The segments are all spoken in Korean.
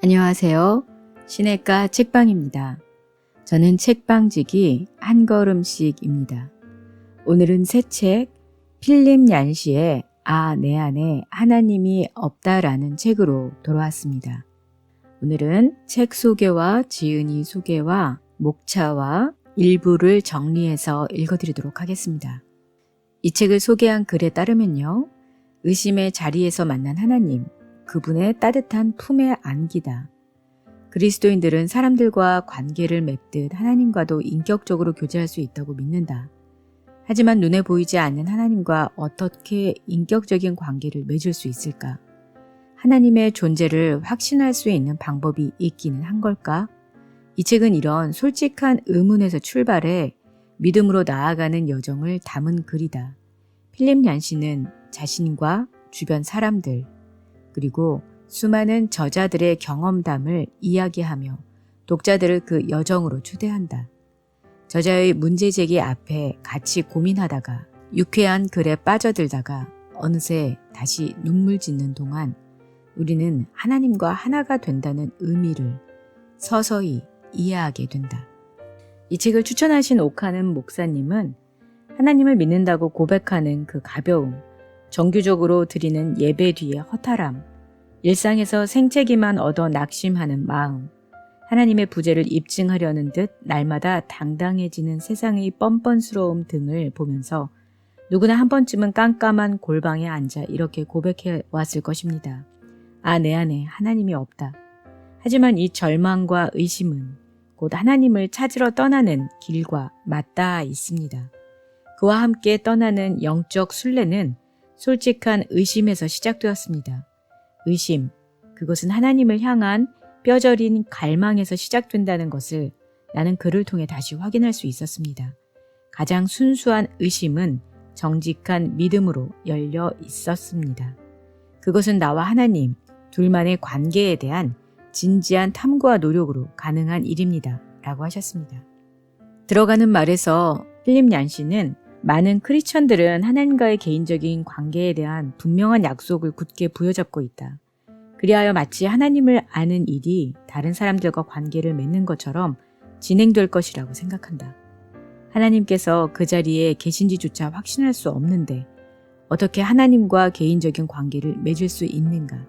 안녕하세요. 시냇가 책방입니다. 저는 책방지기 한 걸음씩입니다. 오늘은 새 책 필립 얀시의 내 안에 하나님이 없다라는 책으로 돌아왔습니다. 오늘은 책 소개와 지은이 소개와 목차와 일부를 정리해서 읽어드리도록 하겠습니다. 이 책을 소개한 글에 따르면요. 의심의 자리에서 만난 하나님, 그분의 따뜻한 품에 안기다. 그리스도인들은 사람들과 관계를 맺듯 하나님과도 인격적으로 교제할 수 있다고 믿는다. 하지만 눈에 보이지 않는 하나님과 어떻게 인격적인 관계를 맺을 수 있을까? 하나님의 존재를 확신할 수 있는 방법이 있기는 한 걸까? 이 책은 이런 솔직한 의문에서 출발해 믿음으로 나아가는 여정을 담은 글이다. 필립 얀시는 자신과 주변 사람들, 그리고 수많은 저자들의 경험담을 이야기하며 독자들을 그 여정으로 초대한다. 저자의 문제제기 앞에 같이 고민하다가 유쾌한 글에 빠져들다가 어느새 다시 눈물 짓는 동안 우리는 하나님과 하나가 된다는 의미를 서서히 이해하게 된다. 이 책을 추천하신 오카는 목사님은 하나님을 믿는다고 고백하는 그 가벼움, 정규적으로 드리는 예배 뒤의 허탈함, 일상에서 생채기만 얻어 낙심하는 마음, 하나님의 부재를 입증하려는 듯 날마다 당당해지는 세상의 뻔뻔스러움 등을 보면서 누구나 한 번쯤은 깜깜한 골방에 앉아 이렇게 고백해 왔을 것입니다. 내 안에 하나님이 없다. 하지만 이 절망과 의심은 곧 하나님을 찾으러 떠나는 길과 맞닿아 있습니다. 그와 함께 떠나는 영적 순례는 솔직한 의심에서 시작되었습니다. 의심, 그것은 하나님을 향한 뼈저린 갈망에서 시작된다는 것을 나는 글을 통해 다시 확인할 수 있었습니다. 가장 순수한 의심은 정직한 믿음으로 열려 있었습니다. 그것은 나와 하나님, 둘만의 관계에 대한 진지한 탐구와 노력으로 가능한 일입니다. 라고 하셨습니다. 들어가는 말에서 필립 얀시는 많은 크리스천들은 하나님과의 개인적인 관계에 대한 분명한 약속을 굳게 부여잡고 있다. 그리하여 마치 하나님을 아는 일이 다른 사람들과 관계를 맺는 것처럼 진행될 것이라고 생각한다. 하나님께서 그 자리에 계신지조차 확신할 수 없는데 어떻게 하나님과 개인적인 관계를 맺을 수 있는가?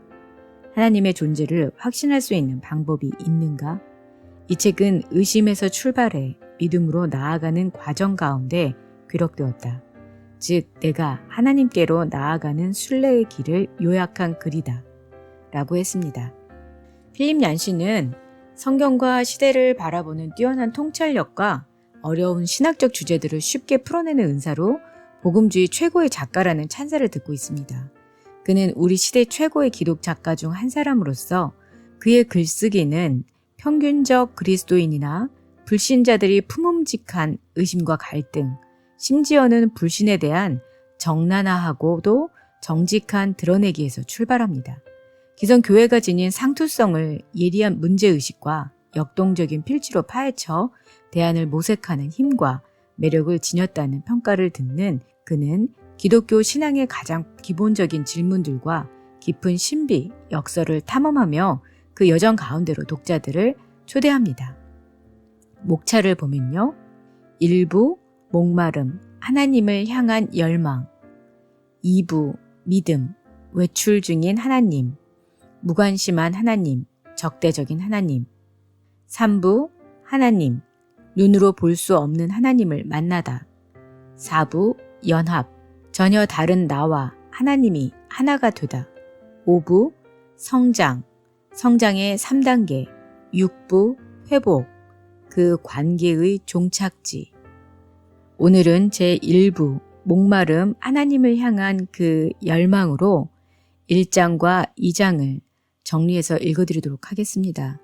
하나님의 존재를 확신할 수 있는 방법이 있는가? 이 책은 의심에서 출발해 믿음으로 나아가는 과정 가운데 기록되었다. 즉 내가 하나님께로 나아가는 순례의 길을 요약한 글이다. 라고 했습니다. 필립 얀시는 성경과 시대를 바라보는 뛰어난 통찰력과 어려운 신학적 주제들을 쉽게 풀어내는 은사로 복음주의 최고의 작가라는 찬사를 듣고 있습니다. 그는 우리 시대 최고의 기독 작가 중 한 사람으로서 그의 글쓰기는 평균적 그리스도인이나 불신자들이 품음직한 의심과 갈등, 심지어는 불신에 대한 정난화하고도 정직한 드러내기에서 출발합니다. 기존 교회가 지닌 상투성을 예리한 문제의식과 역동적인 필지로 파헤쳐 대안을 모색하는 힘과 매력을 지녔다는 평가를 듣는 그는 기독교 신앙의 가장 기본적인 질문들과 깊은 신비, 역설을 탐험하며 그 여정 가운데로 독자들을 초대합니다. 목차를 보면요. 1부 목마름, 하나님을 향한 열망. 2부 믿음, 외출 중인 하나님, 무관심한 하나님, 적대적인 하나님. 3부 하나님, 눈으로 볼 수 없는 하나님을 만나다. 4부 연합, 전혀 다른 나와 하나님이 하나가 되다. 5부 성장, 성장의 3단계. 6부 회복, 그 관계의 종착지. 오늘은 제1부 목마름 하나님을 향한 그 열망으로 1장과 2장을 정리해서 읽어드리도록 하겠습니다.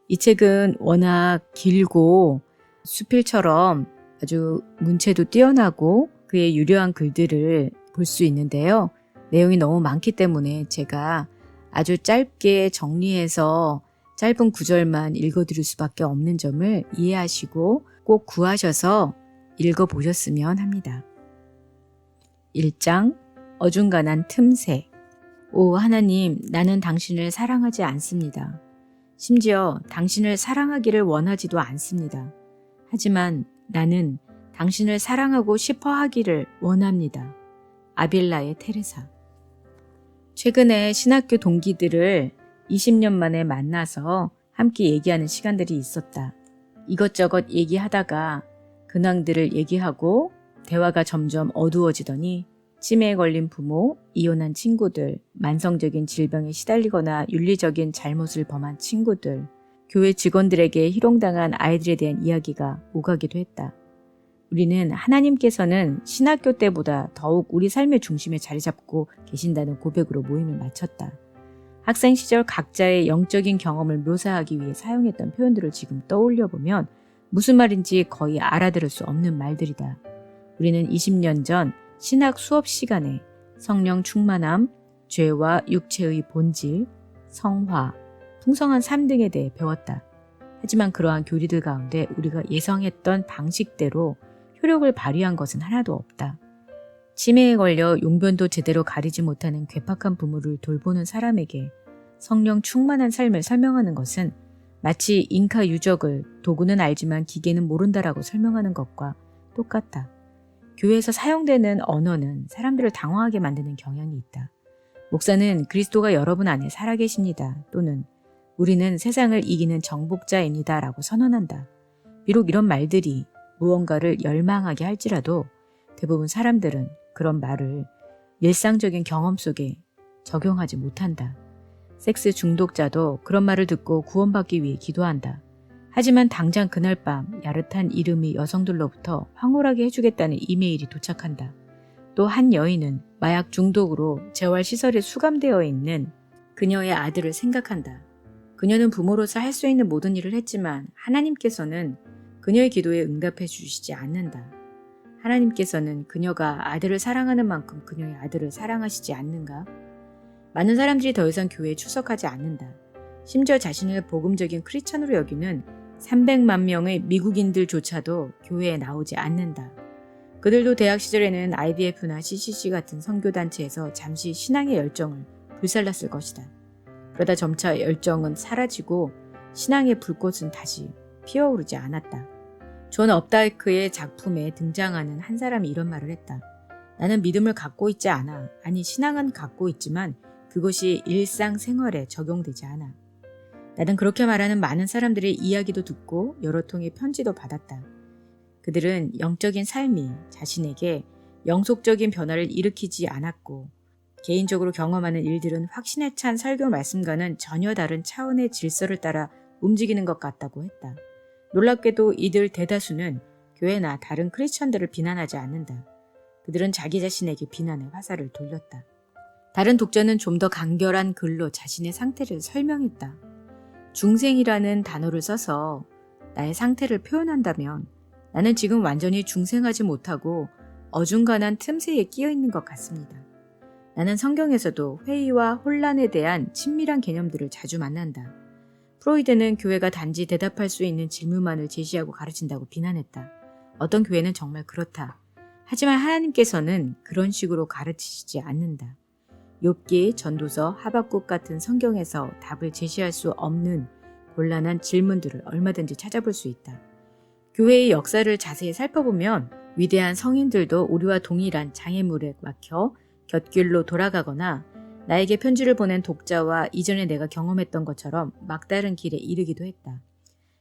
이 책은 워낙 길고 수필처럼 아주 문체도 뛰어나고 그의 유려한 글들을 볼 수 있는데요. 내용이 너무 많기 때문에 제가 아주 짧게 정리해서 짧은 구절만 읽어드릴 수밖에 없는 점을 이해하시고 꼭 구하셔서 읽어보셨으면 합니다. 1장 어중간한 틈새. 오 하나님, 나는 당신을 사랑하지 않습니다. 심지어 당신을 사랑하기를 원하지도 않습니다. 하지만 나는 당신을 사랑하고 싶어 하기를 원합니다. 아빌라의 테레사. 최근에 신학교 동기들을 20년 만에 만나서 함께 얘기하는 시간들이 있었다. 이것저것 얘기하다가 근황들을 얘기하고 대화가 점점 어두워지더니 치매에 걸린 부모, 이혼한 친구들, 만성적인 질병에 시달리거나 윤리적인 잘못을 범한 친구들, 교회 직원들에게 희롱당한 아이들에 대한 이야기가 오가기도 했다. 우리는 하나님께서는 신학교 때보다 더욱 우리 삶의 중심에 자리 잡고 계신다는 고백으로 모임을 마쳤다. 학생 시절 각자의 영적인 경험을 묘사하기 위해 사용했던 표현들을 지금 떠올려보면 무슨 말인지 거의 알아들을 수 없는 말들이다. 우리는 20년 전 신학 수업 시간에 성령 충만함, 죄와 육체의 본질, 성화, 풍성한 삶 등에 대해 배웠다. 하지만 그러한 교리들 가운데 우리가 예상했던 방식대로 효력을 발휘한 것은 하나도 없다. 치매에 걸려 용변도 제대로 가리지 못하는 괴팍한 부모를 돌보는 사람에게 성령 충만한 삶을 설명하는 것은 마치 잉카 유적을 도구는 알지만 기계는 모른다라고 설명하는 것과 똑같다. 교회에서 사용되는 언어는 사람들을 당황하게 만드는 경향이 있다. 목사는 그리스도가 여러분 안에 살아계십니다. 또는 우리는 세상을 이기는 정복자입니다. 라고 선언한다. 비록 이런 말들이 무언가를 열망하게 할지라도 대부분 사람들은 그런 말을 일상적인 경험 속에 적용하지 못한다. 섹스 중독자도 그런 말을 듣고 구원받기 위해 기도한다. 하지만 당장 그날 밤 야릇한 이름이 여성들로부터 황홀하게 해주겠다는 이메일이 도착한다. 또 한 여인은 마약 중독으로 재활시설에 수감되어 있는 그녀의 아들을 생각한다. 그녀는 부모로서 할 수 있는 모든 일을 했지만 하나님께서는 그녀의 기도에 응답해 주시지 않는다. 하나님께서는 그녀가 아들을 사랑하는 만큼 그녀의 아들을 사랑하시지 않는가? 많은 사람들이 더 이상 교회에 출석하지 않는다. 심지어 자신을 복음적인 크리스찬으로 여기는 300만 명의 미국인들조차도 교회에 나오지 않는다. 그들도 대학 시절에는 IDF나 CCC 같은 선교단체에서 잠시 신앙의 열정을 불살랐을 것이다. 그러다 점차 열정은 사라지고 신앙의 불꽃은 다시 피어오르지 않았다. 존 업다이크의 작품에 등장하는 한 사람이 이런 말을 했다. 나는 믿음을 갖고 있지 않아. 아니, 신앙은 갖고 있지만 그것이 일상생활에 적용되지 않아. 나는 그렇게 말하는 많은 사람들의 이야기도 듣고 여러 통의 편지도 받았다. 그들은 영적인 삶이 자신에게 영속적인 변화를 일으키지 않았고 개인적으로 경험하는 일들은 확신에 찬 설교 말씀과는 전혀 다른 차원의 질서를 따라 움직이는 것 같다고 했다. 놀랍게도 이들 대다수는 교회나 다른 크리스천들을 비난하지 않는다. 그들은 자기 자신에게 비난의 화살을 돌렸다. 다른 독자는 좀 더 간결한 글로 자신의 상태를 설명했다. 중생이라는 단어를 써서 나의 상태를 표현한다면 나는 지금 완전히 중생하지 못하고 어중간한 틈새에 끼어 있는 것 같습니다. 나는 성경에서도 회의와 혼란에 대한 친밀한 개념들을 자주 만난다. 프로이드는 교회가 단지 대답할 수 있는 질문만을 제시하고 가르친다고 비난했다. 어떤 교회는 정말 그렇다. 하지만 하나님께서는 그런 식으로 가르치시지 않는다. 욥기, 전도서, 하박국 같은 성경에서 답을 제시할 수 없는 곤란한 질문들을 얼마든지 찾아볼 수 있다. 교회의 역사를 자세히 살펴보면 위대한 성인들도 우리와 동일한 장애물에 막혀 곁길로 돌아가거나 나에게 편지를 보낸 독자와 이전에 내가 경험했던 것처럼 막다른 길에 이르기도 했다.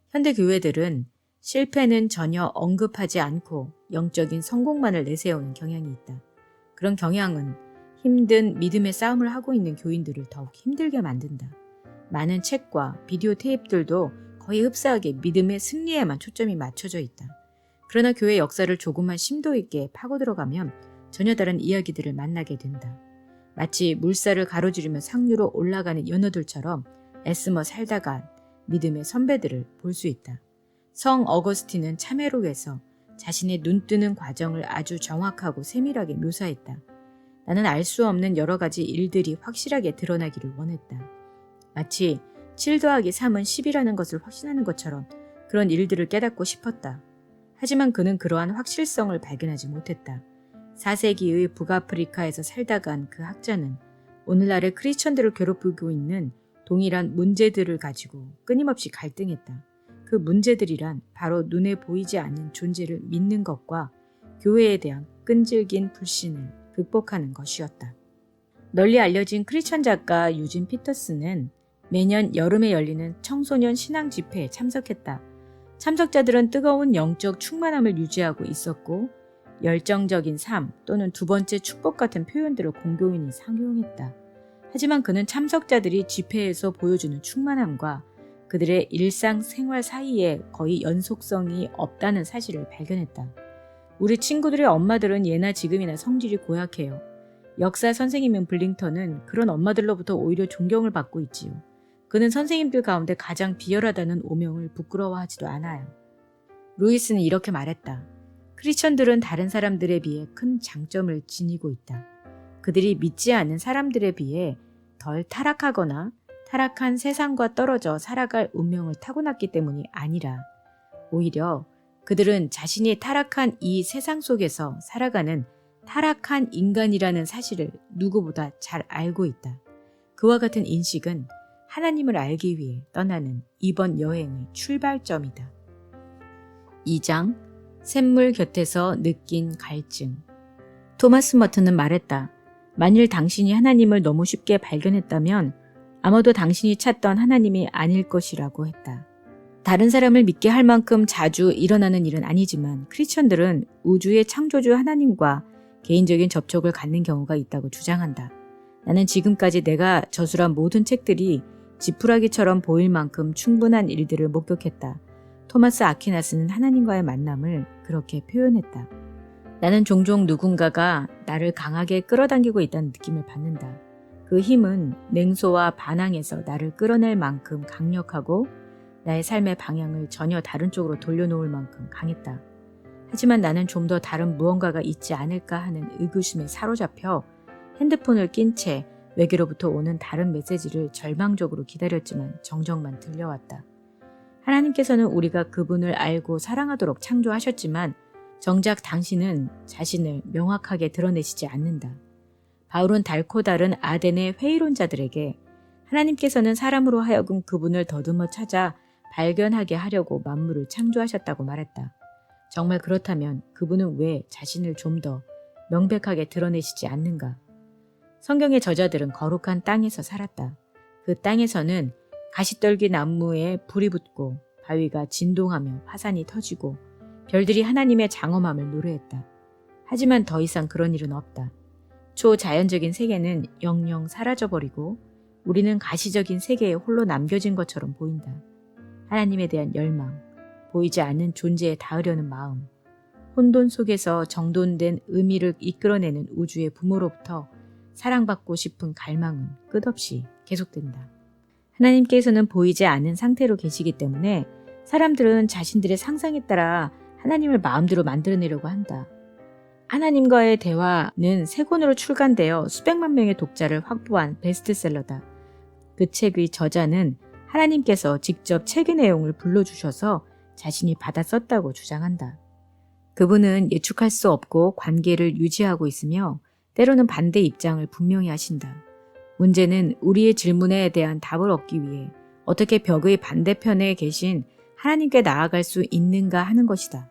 현대 교회들은 실패는 전혀 언급하지 않고 영적인 성공만을 내세우는 경향이 있다. 그런 경향은 힘든 믿음의 싸움을 하고 있는 교인들을 더욱 힘들게 만든다. 많은 책과 비디오 테이프들도 거의 흡사하게 믿음의 승리에만 초점이 맞춰져 있다. 그러나 교회 역사를 조금만 심도 있게 파고 들어가면 전혀 다른 이야기들을 만나게 된다. 마치 물살을 가로지르며 상류로 올라가는 연어들처럼 애쓰며 살다간 믿음의 선배들을 볼 수 있다. 성 어거스틴은 참회록에서 자신의 눈뜨는 과정을 아주 정확하고 세밀하게 묘사했다. 나는 알 수 없는 여러 가지 일들이 확실하게 드러나기를 원했다. 마치 7 더하기 3은 10이라는 것을 확신하는 것처럼 그런 일들을 깨닫고 싶었다. 하지만 그는 그러한 확실성을 발견하지 못했다. 4세기의 북아프리카에서 살다간 그 학자는 오늘날의 크리스천들을 괴롭히고 있는 동일한 문제들을 가지고 끊임없이 갈등했다. 그 문제들이란 바로 눈에 보이지 않는 존재를 믿는 것과 교회에 대한 끈질긴 불신을 극복하는 것이었다. 널리 알려진 크리스천 작가 유진 피터스는 매년 여름에 열리는 청소년 신앙 집회에 참석했다. 참석자들은 뜨거운 영적 충만함을 유지하고 있었고 열정적인 삶 또는 두 번째 축복 같은 표현들을 공공연히 상용했다. 하지만 그는 참석자들이 집회에서 보여주는 충만함과 그들의 일상생활 사이에 거의 연속성이 없다는 사실을 발견했다. 우리 친구들의 엄마들은 예나 지금이나 성질이 고약해요. 역사 선생님인 블링턴은 그런 엄마들로부터 오히려 존경을 받고 있지요. 그는 선생님들 가운데 가장 비열하다는 오명을 부끄러워하지도 않아요. 루이스는 이렇게 말했다. 크리스천들은 다른 사람들에 비해 큰 장점을 지니고 있다. 그들이 믿지 않는 사람들에 비해 덜 타락하거나 타락한 세상과 떨어져 살아갈 운명을 타고났기 때문이 아니라 오히려 그들은 자신이 타락한 이 세상 속에서 살아가는 타락한 인간이라는 사실을 누구보다 잘 알고 있다. 그와 같은 인식은 하나님을 알기 위해 떠나는 이번 여행의 출발점이다. 2장 샘물 곁에서 느낀 갈증. 토마스 머튼은 말했다. 만일 당신이 하나님을 너무 쉽게 발견했다면 아마도 당신이 찾던 하나님이 아닐 것이라고 했다. 다른 사람을 믿게 할 만큼 자주 일어나는 일은 아니지만 크리스천들은 우주의 창조주 하나님과 개인적인 접촉을 갖는 경우가 있다고 주장한다. 나는 지금까지 내가 저술한 모든 책들이 지푸라기처럼 보일 만큼 충분한 일들을 목격했다. 토마스 아퀴나스는 하나님과의 만남을 그렇게 표현했다. 나는 종종 누군가가 나를 강하게 끌어당기고 있다는 느낌을 받는다. 그 힘은 냉소와 반항에서 나를 끌어낼 만큼 강력하고 나의 삶의 방향을 전혀 다른 쪽으로 돌려놓을 만큼 강했다. 하지만 나는 좀 더 다른 무언가가 있지 않을까 하는 의구심에 사로잡혀 핸드폰을 낀 채 외계로부터 오는 다른 메시지를 절망적으로 기다렸지만 정적만 들려왔다. 하나님께서는 우리가 그분을 알고 사랑하도록 창조하셨지만 정작 당신은 자신을 명확하게 드러내시지 않는다. 바울은 달코 다른 아덴의 회의론자들에게 하나님께서는 사람으로 하여금 그분을 더듬어 찾아 발견하게 하려고 만물을 창조하셨다고 말했다. 정말 그렇다면 그분은 왜 자신을 좀 더 명백하게 드러내시지 않는가? 성경의 저자들은 거룩한 땅에서 살았다. 그 땅에서는 가시떨기 나무에 불이 붙고 바위가 진동하며 화산이 터지고 별들이 하나님의 장엄함을 노래했다. 하지만 더 이상 그런 일은 없다. 초자연적인 세계는 영영 사라져버리고 우리는 가시적인 세계에 홀로 남겨진 것처럼 보인다. 하나님에 대한 열망, 보이지 않는 존재에 닿으려는 마음, 혼돈 속에서 정돈된 의미를 이끌어내는 우주의 부모로부터 사랑받고 싶은 갈망은 끝없이 계속된다. 하나님께서는 보이지 않는 상태로 계시기 때문에 사람들은 자신들의 상상에 따라 하나님을 마음대로 만들어내려고 한다. 하나님과의 대화는 3권으로 출간되어 수백만 명의 독자를 확보한 베스트셀러다. 그 책의 저자는 하나님께서 직접 책의 내용을 불러주셔서 자신이 받아 썼다고 주장한다. 그분은 예측할 수 없고 관계를 유지하고 있으며 때로는 반대 입장을 분명히 하신다. 문제는 우리의 질문에 대한 답을 얻기 위해 어떻게 벽의 반대편에 계신 하나님께 나아갈 수 있는가 하는 것이다.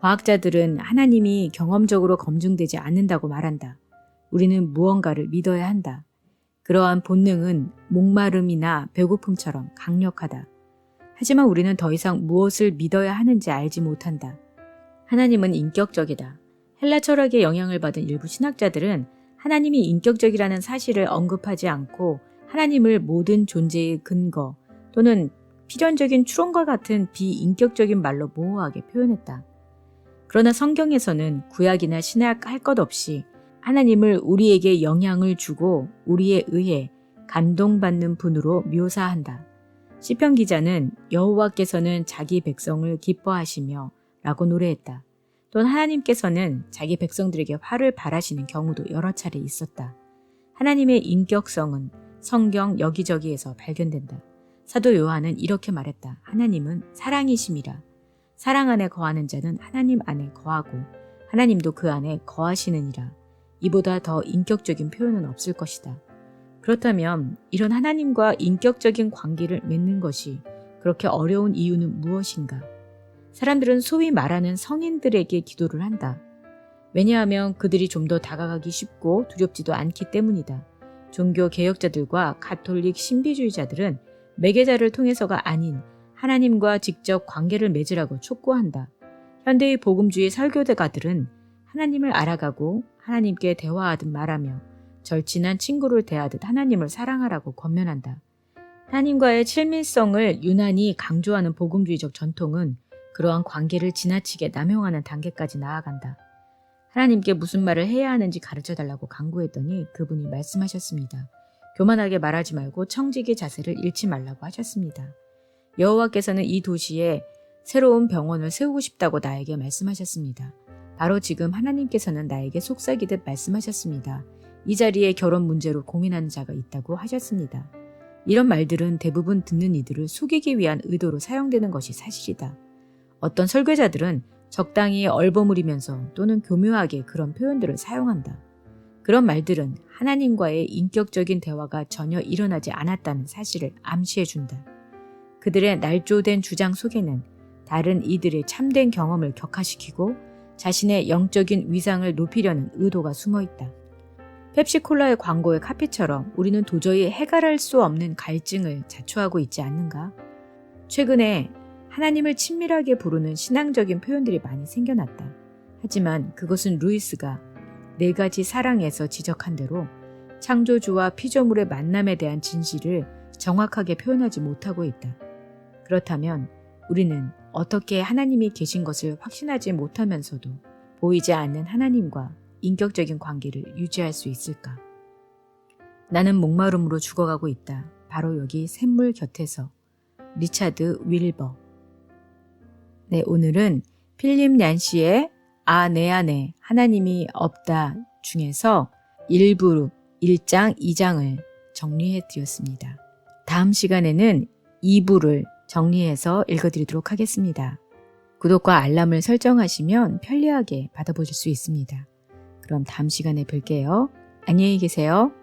과학자들은 하나님이 경험적으로 검증되지 않는다고 말한다. 우리는 무언가를 믿어야 한다. 그러한 본능은 목마름이나 배고픔처럼 강력하다. 하지만 우리는 더 이상 무엇을 믿어야 하는지 알지 못한다. 하나님은 인격적이다. 헬라 철학의 영향을 받은 일부 신학자들은 하나님이 인격적이라는 사실을 언급하지 않고 하나님을 모든 존재의 근거 또는 필연적인 추론과 같은 비인격적인 말로 모호하게 표현했다. 그러나 성경에서는 구약이나 신약 할 것 없이 하나님을 우리에게 영향을 주고 우리에 의해 감동받는 분으로 묘사한다. 시편 기자는 여호와께서는 자기 백성을 기뻐하시며 라고 노래했다. 또한 하나님께서는 자기 백성들에게 화를 발하시는 경우도 여러 차례 있었다. 하나님의 인격성은 성경 여기저기에서 발견된다. 사도 요한은 이렇게 말했다. 하나님은 사랑이심이라. 사랑 안에 거하는 자는 하나님 안에 거하고 하나님도 그 안에 거하시느니라. 이보다 더 인격적인 표현은 없을 것이다. 그렇다면 이런 하나님과 인격적인 관계를 맺는 것이 그렇게 어려운 이유는 무엇인가? 사람들은 소위 말하는 성인들에게 기도를 한다. 왜냐하면 그들이 좀 더 다가가기 쉽고 두렵지도 않기 때문이다. 종교 개혁자들과 가톨릭 신비주의자들은 매개자를 통해서가 아닌 하나님과 직접 관계를 맺으라고 촉구한다. 현대의 복음주의 설교대가들은 하나님을 알아가고 하나님께 대화하듯 말하며 절친한 친구를 대하듯 하나님을 사랑하라고 권면한다. 하나님과의 친밀성을 유난히 강조하는 복음주의적 전통은 그러한 관계를 지나치게 남용하는 단계까지 나아간다. 하나님께 무슨 말을 해야 하는지 가르쳐달라고 강구했더니 그분이 말씀하셨습니다. 교만하게 말하지 말고 청지기 자세를 잃지 말라고 하셨습니다. 여호와께서는 이 도시에 새로운 병원을 세우고 싶다고 나에게 말씀하셨습니다. 바로 지금 하나님께서는 나에게 속삭이듯 말씀하셨습니다. 이 자리에 결혼 문제로 고민하는 자가 있다고 하셨습니다. 이런 말들은 대부분 듣는 이들을 속이기 위한 의도로 사용되는 것이 사실이다. 어떤 설교자들은 적당히 얼버무리면서 또는 교묘하게 그런 표현들을 사용한다. 그런 말들은 하나님과의 인격적인 대화가 전혀 일어나지 않았다는 사실을 암시해준다. 그들의 날조된 주장 속에는 다른 이들의 참된 경험을 격화시키고 자신의 영적인 위상을 높이려는 의도가 숨어있다. 펩시콜라의 광고의 카피처럼 우리는 도저히 해결할 수 없는 갈증을 자초하고 있지 않는가? 최근에 하나님을 친밀하게 부르는 신앙적인 표현들이 많이 생겨났다. 하지만 그것은 루이스가 4가지 사랑에서 지적한 대로 창조주와 피조물의 만남에 대한 진실을 정확하게 표현하지 못하고 있다. 그렇다면 우리는 어떻게 하나님이 계신 것을 확신하지 못하면서도 보이지 않는 하나님과 인격적인 관계를 유지할 수 있을까? 나는 목마름으로 죽어가고 있다. 바로 여기 샘물 곁에서. 리차드 윌버. 네, 오늘은 필립 얀시의 내 안에 하나님이 없다 중에서 일부 1장, 2장을 정리해 드렸습니다. 다음 시간에는 2부를 정리해서 읽어드리도록 하겠습니다. 구독과 알람을 설정하시면 편리하게 받아보실 수 있습니다. 그럼 다음 시간에 뵐게요. 안녕히 계세요.